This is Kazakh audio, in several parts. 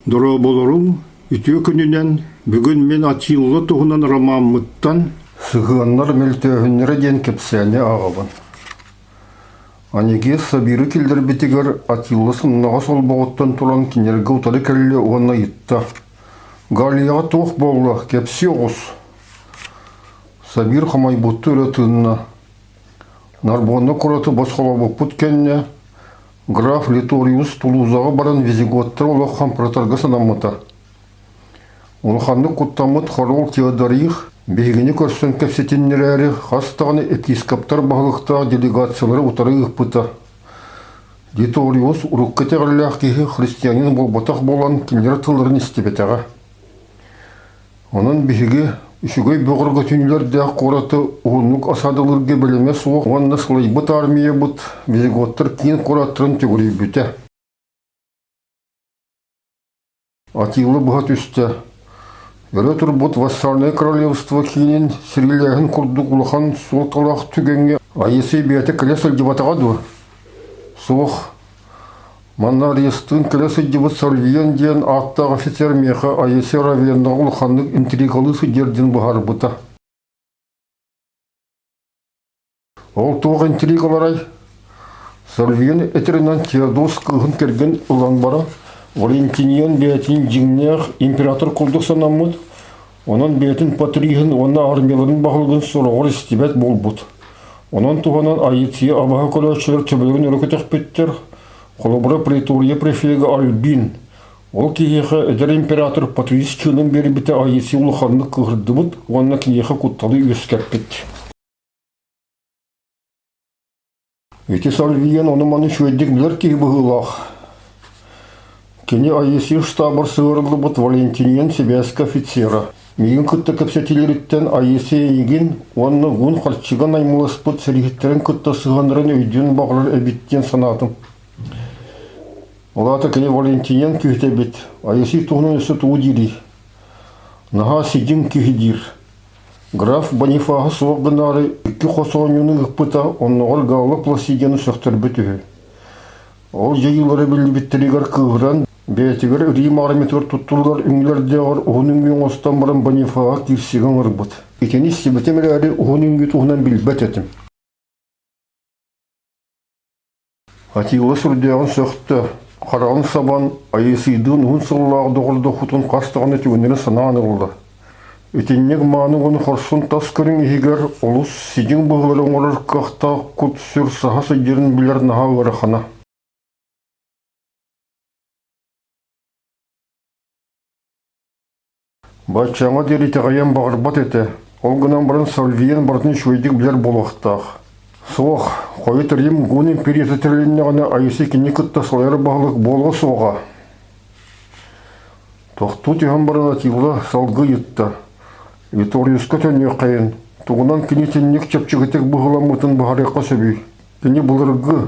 Дора болорун үтө күнүнен бүгүн мен Атилла туһунан романмыттан сыгыннар мелтөһүннәре ден кепсәне агабын. Анеге сабиры килдер битигер Атилла сыннага сол боготтан туран кинерге утары келле уна йытта. Галияга тух болла кепсиогус. Сабир хамай бутту ретынна. Нарбонна кураты босхолабы путкенне граф Литориус Тулузага баран визиготтар олохан протарга санаммыта. Улханны куттамыт хорол Теодорих бегini көрсөн кепсетиннерәре хастаганы епископтар баглыкта делегациялары утары ыппыта. Литориус урукка тегәлләх киһи христианин болбатак болан кинләр тылларын истебетәгә. Onun беге Үшігөй бұғырғы түнілерді қораты ұғынлық асадылырге біліме суық онны сылай бұт армия бұт визиготтар кейін қораттырын түгірей бүті. Атилы бұға түсті. Өрі тұр бұт вассарны королевство кейінен сіргіләғін құрдық ұлыған суық талақ түгенге айысы бәті кілесіл дебатағады. Суық Манна рестын келесі дебіт Сальвиен ден аттағы офицер меха айысы равенна ұлханлық интригалы судерден бұғар бұта. Ол тоғы интригаларай Сальвиен әтерінен Теодос кығын керген ұлан бара Валентиниан бәтін жіңнеғ император құлдық санамыд, онын бәтін патрихын оны армияларын бағылғын сұрағыр істебет бол бұд. Онын туғанан айытсия абаға көләтшілер төбелігін өрекетек беттер. Қолыбыра претория префега Альбин. Ол кейеға әдер император Патрис чынын бері біті айеси ұлықанны қығырды бұд, онына кейеға құтталы өскәп бетті. Өте Сальвиен оны маны шөйдік білер кей бұғылақ. Кені айеси штабыр сығырылы бұд Валентинен себескі офицера. Мейін күтті кәпсетелеріттен айеси еген, онына ғын қарчыған аймылыс бұд сәрігеттерін күтті сығанырын өйден бағылар әбіттен санатым. Олата кені Валентинен күйте бет, айеси туғынан өсі туы дирі. Наға сидин күйдір. Граф Бонифаға соқ гынары үкі қосуанюны ұқпыта, оннағыр ғалы пласидені сөқтір бітігі. Ол жайылары білі біттерігер күйірен, бәтігер Рим арметер тұттылар үңілердеғыр ұғын үңген остан баран Бонифаға кирсеген ұрбыт. Екені істебетемелі әрі ұғын үңгі туғынан білбәт етім. Атилла сүрдеғын сөқті. Қарағын сабан айысыйдың ұн сыллағы доғылды құтын қастығаны түйінері санаан ұлды. Өтеннег маның оны қорсын тас көрін егер олыс сиден бұғыларын олар қақта құт сүр саға сөйдерін білер наға өрі қана. Батшаңа дереті ғаян бағырбат еті. Ол ғынан бұрын Сальвиен бұрын шөйдік білер болуқтақ. Соқ, қойыт Рим ғын империясы тіріліне ғана айысы кені күтті салайыр бағылық болғы соға. Тоқту түйген барын Атилла салғы етті. Литориусқа төнне қайын. Туғынан кені теннек чепчігітек бұғыламытын бұғарыққа сөбей. Кені бұлырғы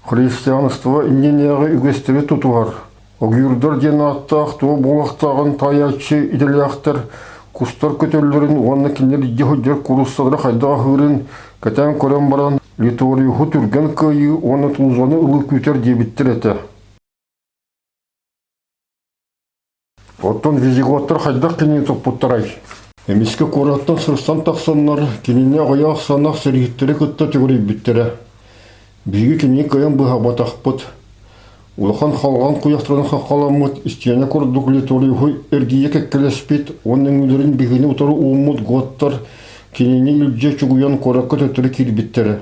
христианство инненеғі үгестері тұтуғар. Огюрдар ден аттақ, туы болықтағын таячы иделяқтар, кустар көтелерін, онына кенер дегудер курустадыр қайдаға ғырын, кәтен көрен баран Литориуху түрген көйі, оны тұлзаны ұлы көтер дебіттір әті. Оттан визиготтар қайдақ кенен тұқпыттарай. Әмеске қораттан сырстан тақсанлар, кенене ғаяқ санақ сәргеттері күтті түгірей біттірі. Бігі кенен көйен бұға батақпыт. Улахан халған құяқтырын қақаламыд, істияне көрдік Литориуху әргейе кәккелеспет, оның үлерін бігіне ұтары ұмыд готтар, кенене үлже чүгуян қораққа төттірі келбеттері.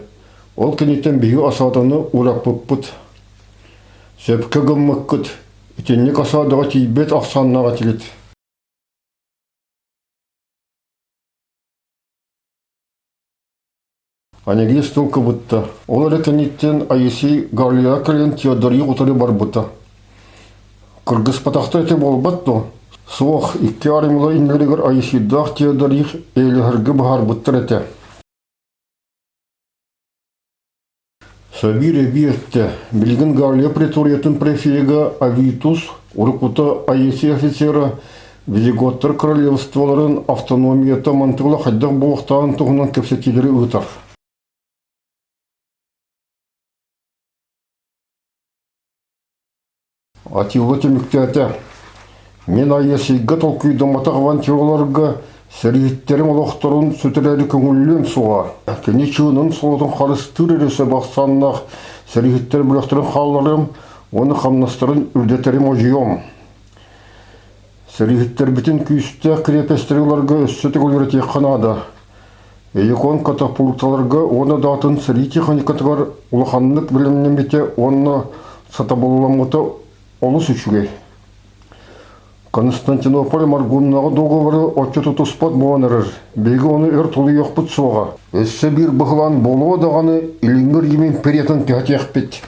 Ол кенеттен бігі асаданы ураппыппыт. Сөпкі ғыммыққыт, үтеннек асадаға тейбет ақсаннаға телет. Анеге стылқы бұтты. Ол әрі кенеттен айысы Галия кәлен Теодорий ұтары бар бұтты. Кыргыз патақты әте бол бұтты. Соқ, икі арымылар инлерігер айысыдақ Теодорий әлігіргі бұғар бұттыр әте. Сабир әбі әтті. Білген Галия преториятын префега Авитус, ұрықұты айысы офицера визиготтар королевстволарын автономията мантығылы қайдақ болықтағын тұғынан кәпсетелері ұтар. Атилла темікті әті. Мен айесейге толкүйдым атағыван теоларға сәрігіттерім олықтырын сөтірәлі көңіллен суға. Кені чуынын солудың қарыстыр ересі бақсаннақ сәрігіттер біліқтірін қаларым, оны қамнастырын үрдетерім ожиом. Сәрігіттер бітін күйісті крепестерілерге өссеті көлгіреті қанады. Эйкон катапулталарға оны датын сәрі техникатығар ұлықанлық білімнен бете оны сатаболамыты олыс үшіге. Константинополь маргуннағы доғывары отчеты тұспат боланырыр. Бегі оны өр тұлы еқпіт суға. Өссі бір бұғылан болуы дағаны иліңгір емен перетін кәті еқпет.